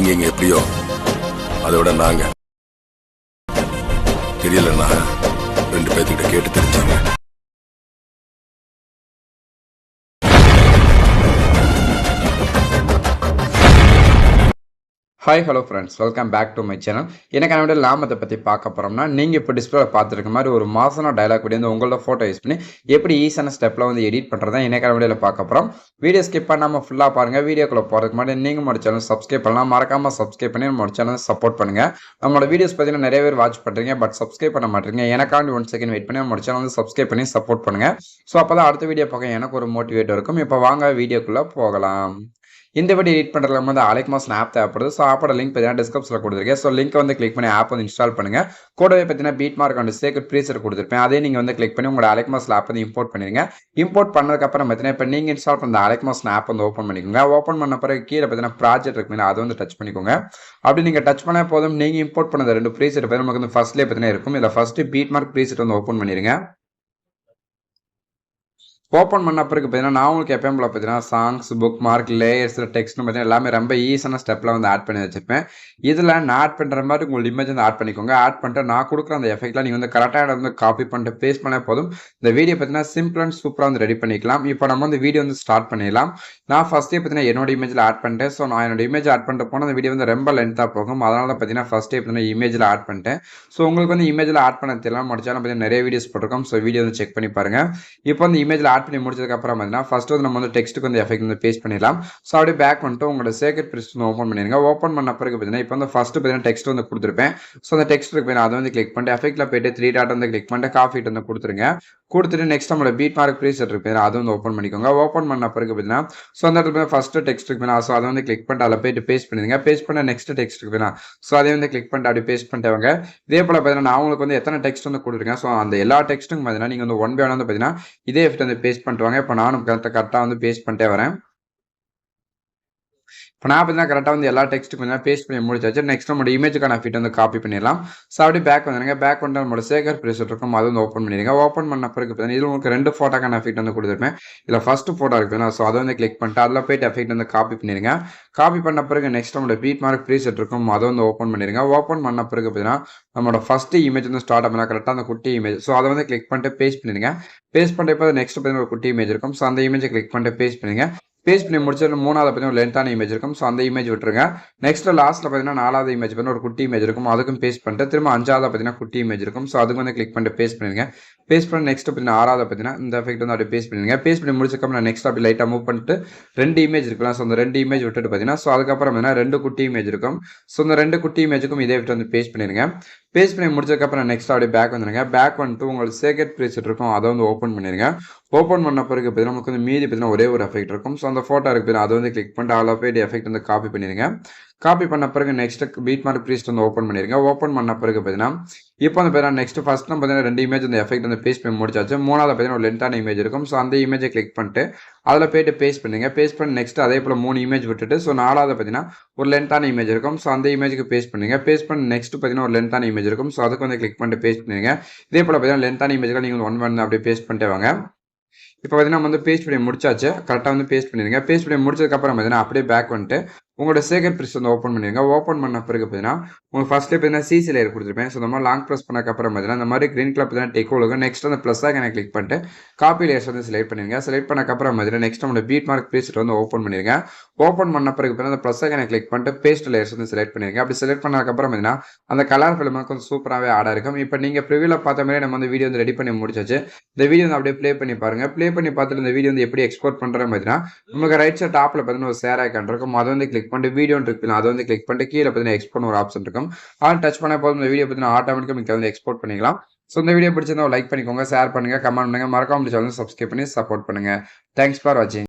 நீங்க இங்க எப்படியோ அதை விட நாங்க தெரியலன்னா 2 பேர்த்துக்கிட்ட கேட்டு தெரிஞ்சாங்க. Hi hello friends, welcome back to my channel. எனக்கு என்னோட லாபத்தை பற்றி பார்க்க போகிறோம்னா, நீங்கள் இப்போ டிஸ்பிளே பார்த்துருக்க மாதிரி ஒரு மாசான டைலாக் வந்து உங்களோட ஃபோட்டோ யூஸ் பண்ணி எப்படி ஈஸியான ஸ்டெப்பில் வந்து எடிட் பண்ணுறதா எனக்கு வீடியோவில் பார்க்க போகிறோம். வீடியோ ஸ்கிப் பண்ணாமல் ஃபுல்லாக பாருங்கள். வீடியோக்குள்ளே போகிறதுக்கு முன்னாடி நீங்கள் நம்மளோட சேனல் சப்ஸ்கிரைப் பண்ணலாம். மறக்காமல் சப்ஸ்கிரைப் பண்ணி நம்மளோட சேனல் சப்போர்ட் பண்ணுங்கள். நம்மளோட வீடியோஸ் பார்த்தீங்கன்னா நிறைய பேர் வாட்ச் பண்ணுறீங்க, பட் சப்ஸ்கிரைப் பண்ண மாட்டேங்க. எனக்காண்டி 1 செகண்ட் வெயிட் பண்ணி நம்மளோட சேனல் வந்து சப்ஸ்கிரைப் பண்ணி சப்போர்ட் பண்ணுங்கள். ஸோ அப்போ தான் அடுத்த வீடியோ பார்க்க எனக்கு ஒரு மோட்டிவேட் இருக்கும். இப்போ வாங்க வீடியோக்குள்ளே போகலாம். இந்த வீடியோ எடிட் பண்ணுறதுல வந்து அலைக்மா ஸ்னாப் தேவைப்படுது. ஸோ ஆப்போட லிங்க் பார்த்தீங்கன்னா டிஸ்கிரிப்ஷனில் கொடுத்துருக்கேன். ஸோ லிங்க் வந்து கிளிக் பண்ணி ஆப் வந்து இன்ஸ்டால் பண்ணுங்கள். கூடவே பார்த்தீங்கன்னா பீட் மார்க் அண்ட் சேக்கட் ப்ரீசெட் கொடுத்துருப்பேன். அதே நீங்கள் வந்து கிளிக் பண்ணி உங்களோட அலைக்மாஸ் ஆப் வந்து இம்போர்ட் பண்ணிடுங்க. இம்போர்ட் பண்ணதுக்கப்புறம் பார்த்தீங்கன்னா இப்போ நீங்கள் இன்ஸ்டால் பண்ண அலைக்மாஸ் ஆப் வந்து ஓப்பன் பண்ணிக்கோங்க. ஓப்பன் பண்ண பிறகு கீழே பார்த்தீங்கன்னா ப்ராஜெக்ட் இருக்குங்க, அதை வந்து டச் பண்ணிக்கோங்க. அப்படி நீங்கள் டச் பண்ண போதும் நீங்கள் இம்போர்ட் பண்ண 2 ப்ரீசெட் பார்த்தீங்கன்னா நமக்கு வந்து ஃபர்ஸ்ட்லேயே பார்த்தீங்கன்னா இருக்கும். இதில் ஃபர்ஸ்ட் பீட் மார்க் ப்ரீசெட் வந்து ஓப்பன் பண்ணிடுங்க. ஓப்பன் பண்ண பிறகு பார்த்தீங்கன்னா நான் உங்களுக்கு எப்பயும் போல பார்த்தீங்கன்னா சாங்ஸ், புக் மார்க், லேயர்ஸ், டெக்ஸ்ட்னு பார்த்தீங்கன்னா எல்லாமே ரொம்ப ஈஸியான ஸ்டெப்பில் வந்து ஆட் பண்ணி வச்சிருப்பேன். இதில் நான் ஆட் பண்ணுற மாதிரி உங்களோட இமேஜ் வந்து ஆட் பண்ணிக்கோங்க. ஆட் பண்ணிட்டு நான் கொடுக்குற அந்த எஃபெக்ட்லாம் நீங்கள் வந்து கரெக்டாக வந்து காப்பி பண்ணிட்டு பேஸ்ட் பண்ண போதும் இந்த வீடியோ பார்த்தீங்கன்னா சிம்பிள் அண்ட் சூப்பராக வந்து ரெடி பண்ணிக்கலாம். இப்போ நம்ம வந்து வீடியோ வந்து ஸ்டார்ட் பண்ணிடலாம். நான் ஃபஸ்ட்டே பார்த்தீங்கன்னா என்னோட இமேஜில் ஆட் பண்ணிட்டேன். ஸோ நான் என்னோட இமேஜ் ஆட் பண்ணிட்டு போனால் அந்த வீடியோ வந்து ரொம்ப லென்த்தாக போகும். அதனால தான் பார்த்தீங்கன்னா ஃபஸ்ட்டே பார்த்தீங்கன்னா இமேஜில் ஆட் பண்ணிட்டேன். ஸோ உங்களுக்கு வந்து இமேஜில் ஆட் பண்ண தெரியலாம், முடிச்சாலும் பார்த்தீங்கன்னா நிறைய வீடியோஸ் போட்டிருக்கோம். ஸோ வீடியோ வந்து செக் பண்ணி பாருங்கள். இப்போ வந்து இமேஜில் ஆட் பண்ணி முடிச்சதுக்கப்புறம் ஃபர்ஸ்ட் வந்து நம்ம வந்து டெக்ஸ்ட்டுக்கு வந்து எஃபெக்ட் வந்து பேஸ்ட் பண்ணிடலாம். ஸோ அப்படியே பேக் வந்துட்டு உங்களோட சேக்கட் ப்ரீசெட் வந்து ஓப்பன் பண்ணிடுங்க. ஓப்பன் பண்ண பிறகு பார்த்தீங்கன்னா இப்போ வந்து ஃபர்ஸ்ட் பார்த்தீங்கன்னா டெக்ஸ்ட் வந்து கொடுத்துருப்பேன். ஸோ அந்த டெக்ஸ்ட் இருக்கு, அதை வந்து கிளிக் பண்ணிட்டு எஃபெக்ட்ல போயிட்டு 3 டாட் வந்து கிளிக் பண்ணிட்டு காஃபி வந்து கொடுத்துருங்க. கொடுத்துட்டு நெக்ஸ்ட் நம்மளோட பீட் மார்க் ப்ரீசெட் இருக்கு, அதை வந்து ஓப்பன் பண்ணிக்கோங்க. ஓப்பன் பண்ண பிறகு பார்த்தீங்கன்னா ஸோ அந்த இடத்துல ஃபர்ஸ்ட் டெக்ஸ்ட் இருக்கு, ஸோ அதை வந்து கிளிக் பண்ணிட்டு அதில் போயிட்டு பேஸ்ட் பண்ணிடுங்க. பேஸ்ட் பண்ண நெக்ஸ்ட் டெக்ஸ்ட் இருக்கு, ஸோ அதை வந்து கிளிக் பண்ணிட்டு அப்படி பேஸ்ட் பண்ணிட்டவங்க. இதே போல பார்த்தீங்கன்னா நான் உங்களுக்கு வந்து எத்தனை டெக்ஸ்ட் வந்து கொடுத்துருக்கேன். ஸோ அந்த எல்லா டெக்ஸ்ட்டுக்கும் பார்த்தீங்கன்னா நீங்கள் வந்து 1 பை 1 வந்து பார்த்தீங்கன்னா இதே எஃபெக்ட் வந்து பேஸ்ட் பண்ணிட்டு வாங்க. இப்போ நானும் கரெக்டாக வந்து பேஸ்ட் பண்ணிட்டே வரேன். இப்போ நான் பார்த்தீங்கன்னா கரெக்டாக வந்து எல்லா டெக்ஸ்ட்டுக்கு கொஞ்சம் பேஸ்ட் பண்ணி முடிச்சாச்சு. நெக்ஸ்ட் நம்மளோட இமேஜுக்கான ஃபிட் வந்து காப்பி பண்ணிடலாம். ஸோ அப்படியே பேக் வந்துடுங்க. பேக் வந்து நம்மளோட சேகர் ப்ரீசெட் இருக்கும், அது வந்து ஓப்பன் பண்ணிடுங்க. ஓப்பன் பண்ண பிறகு பார்த்தீங்கன்னா இதில் உங்களுக்கு 2 ஃபோட்டோக்கான ஃபிட் வந்து கொடுத்துருப்பேன். இதில் ஃபர்ஸ்ட் ஃபோட்டோ இருக்குதுன்னா ஸோ அதை வந்து கிளிக் பண்ணிட்டு அதில் போய்ட்டு எஃபெக்ட் வந்து காப்பி பண்ணிடுங்க. காப்பி பண்ண பிறகு நெக்ஸ்ட் நம்மளோட பீட் மார்க் ப்ரீசெட் இருக்கும், அதை வந்து ஓப்பன் பண்ணிடுங்க. ஓப்பன் பண்ண பிறகு பார்த்தீங்கன்னா நம்மளோட ஃபர்ஸ்ட் இமேஜ் வந்து ஸ்டார்ட் பண்ணால் கரெக்டாக அந்த குட்டி இமேஜ், ஸோ அதை வந்து கிளிக் பண்ணிட்டு பேஸ்ட் பண்ணிடுங்க. பேஸ்ட் பண்ணிட்டு நெக்ஸ்ட் பார்த்தீங்கன்னா ஒரு குட்டி இமேஜ் இருக்கும், ஸோ அந்த இமேஜை கிளிக் பண்ணிட்டு பேஸ்ட் பண்ணுங்க. பேஸ்ட் பண்ணி முடிச்சது 3வது பார்த்தீங்கன்னா ஒரு லென்த்தான இமேஜ் இருக்கும், ஸோ அந்த இமேஜ் விட்டுருங்க. நெக்ஸ்ட் லாஸ்ட்டில் பார்த்தீங்கன்னா 4வது இமேஜ் பார்த்தீங்கன்னா ஒரு குட்டி இமேஜ் இருக்கும், அதுக்கும் பேஸ்ட் பண்ணிட்டு திரும்ப 5வது பார்த்தீங்கன்னா குட்டி இமேஜ் இருக்கும், ஸோ அதுக்கு வந்து கிளிக் பண்ணிட்டு பேஸ்ட் பண்ணிடுங்க. பேஸ்ட் பண்ணி நெக்ஸ்ட் பார்த்தீங்கன்னா 6வது பார்த்தீங்கன்னா இந்த எஃபெக்ட் வந்து அப்படியே பேஸ்ட் பண்ணிடுங்க. பேஸ்ட் பண்ணி முடிச்சதுக்கப்புறம் நான் நெக்ஸ்ட் அப்படி லைட்டாக மூவ் பண்ணிட்டு 2 இமேஜ் இருக்கலாம், ஸோ அந்த 2 இமேஜ் விட்டுட்டு பார்த்தீங்கன்னா ஸோ அதுக்கப்புறம் பார்த்தீங்கன்னா 2 குட்டி இமேஜ் இருக்கும், ஸோ இந்த 2 குட்டி இமேஜுக்கும் இதே எஃபெக்ட் வந்து பேஸ்ட் பண்ணிடுங்க. பேஸ்ட் பண்ணி முடிச்சதுக்கப்புறம் நெக்ஸ்ட் அப்படியே பேக் வந்துடுங்க. பேக் வந்துட்டு உங்களுக்கு சேகட் ப்ரீசெட் இருக்கும், அதை வந்து ஓப்பன் பண்ணிடுங்க. ஓப்பன் பண்ண பிறகு பார்த்தீங்கன்னா நமக்கு வந்து மீதி பார்த்தீங்கன்னா ஒரே ஒரு எஃபெக்ட் இருக்கும், ஸோ அந்த ஃபோட்டோ இருக்கு, அதை வந்து கிளிக் பண்ணிட்டு அதில் போய்ட்டு எஃபெக்ட் வந்து காப்பி பண்ணிடுங்க. காப்பி பண்ண பிறகு நெக்ஸ்ட் பீட் மார்க் ப்ரீசெட் வந்து ஓப்பன் பண்ணிடுங்க. ஓப்பன் பண்ண பிறகு பார்த்தீங்கன்னா இப்போ வந்து பார்த்தீங்கன்னா நெக்ஸ்ட் ஃபர்ஸ்ட் நம்ம பார்த்தீங்கன்னா 2 இமேஜ் அந்த எஃபெக்ட் வந்து பேஸ்ட் பண்ணி முடிச்சாச்சு. 3வது பார்த்தீங்கன்னா ஒரு லென்த்தான இமேஜ் இருக்கும், ஸோ அந்த இமேஜை கிளிக் பண்ணிட்டு அதில் போய்ட்டு பேஸ்ட் பண்ணுங்க. பேஸ்ட் பண்ணி நெக்ஸ்ட் அதே போல் 3 இமேஜ் விட்டுட்டு ஸோ 4வது பார்த்தீங்கன்னா ஒரு லென்த்தான இமேஜ் இருக்கும், ஸோ அந்த இமேஜுக்கு பேஸ்ட் பண்ணுங்க. பேஸ்ட் பண்ணி நெக்ஸ்ட் பார்த்தீங்கன்னா ஒரு லென்த்தான இமேஜ் இருக்கும், ஸோ அதுக்கு வந்து கிளிக் பண்ணிட்டு பேஸ்ட் பண்ணுங்க. இதே போல் பார்த்தீங்கன்னா லென்த்தான இமேஜ்கள் நீங்கள் 1 1 அப்படியே பேஸ்ட் பண்ணிட்டு வாங்க. இப்போ பார்த்தீங்கன்னா நம்ம வந்து பேஸ்ட் பண்ணி முடிச்சாச்சு. கரெக்டாக வந்து பேஸ்ட் பண்ணிடுங்க. பேஸ்ட் பண்ணி முடிச்சதுக்கப்புறம் பார்த்தீங்கன்னா அப்படியே பேக் வந்துட்டு உங்களோட சேகர் ப்ரீசெட் வந்து ஓப்பன் பண்ணிடுங்க. ஓப்பன் பண்ண பிறகு பார்த்தீங்கன்னா உங்களுக்கு ஃபர்ஸ்ட்லேயே பார்த்தீங்கன்னா சிசி லேயர் கொடுத்துருப்பேன், ஸோ இந்த மாதிரி லாங் ப்ரெஸ் பண்ணதுக்கப்புறம் பார்த்தீங்கன்னா இந்த மாதிரி கிரீன் கலர் பார்த்தீங்கன்னா டெக் ஒழுகும். நெக்ஸ்ட் அந்த ப்ளஸ் ஆக கிளிக் பண்ணிட்டு காப்பி லேயர்ஸ் வந்து செலக்ட் பண்ணிடுங்க. செலக்ட் பண்ணக்கப்புறம் பார்த்தீங்கன்னா நெக்ஸ்ட் நம்மளோட பீட் மார்க் ப்ரீசெட் வந்து ஓப்பன் பண்ணிடுங்க. ஓப்பன் பண்ண பிறகு பார்த்தீங்கன்னா அந்த ப்ளஸ் ஆக கிளிக் பண்ணிட்டு பேஸ்ட் லேயர்ஸ் வந்து செலக்ட் பண்ணிடுங்க. அப்படி செலக்ட் பண்ணதுக்கப்புறம் பார்த்தீங்கன்னா அந்த கலர் ஃபிலிம் கொஞ்சம் சூப்பராகவே ஆடாக இருக்கும். இப்போ நீங்கள் ப்ரிவியூவில் பார்த்த மாதிரி நம்ம வந்து வீடியோ வந்து ரெடி பண்ணி முடிச்சாச்சு. இந்த வீடியோ வந்து அப்படியே ப்ளே பண்ணி பாருங்க. ப்ளே பண்ணி பார்த்துட்டு இந்த வீடியோ வந்து எப்படி எக்ஸ்போர்ட் பண்ணுற மாதிரினா நமக்கு ரைட் சைட் டாப்பில் பார்த்தீங்கன்னா ஒரு ஷேர் ஐக்கான் இருக்கும், அதை வந்து கிளிக் பண்ணிட்டு வீடியோ அதை வந்து கிளிக் பண்ணிட்டு கீழே பார்த்தீங்கன்னா எக்ஸ்போர்ட் ஒரு ஆப்ஷன் இருக்கும், அதை டச் பண்ண போதும் இந்த வீடியோ பார்த்தீங்கன்னா ஆட்டோமேட்டிக்காக நீங்கள் வந்து எக்ஸ்போர்ட் பண்ணிக்கலாம். ஸோ இந்த வீடியோ பிடிச்சிருந்தா லைக் பண்ணிக்கோங்க, ஷேர் பண்ணுங்க, கமெண்ட் பண்ணுங்க, மறக்காம சேனல் சப்ஸ்கிரைப் பண்ணி சப்போர்ட் பண்ணுங்க. தேங்க்ஸ் ஃபார் வாட்சிங்.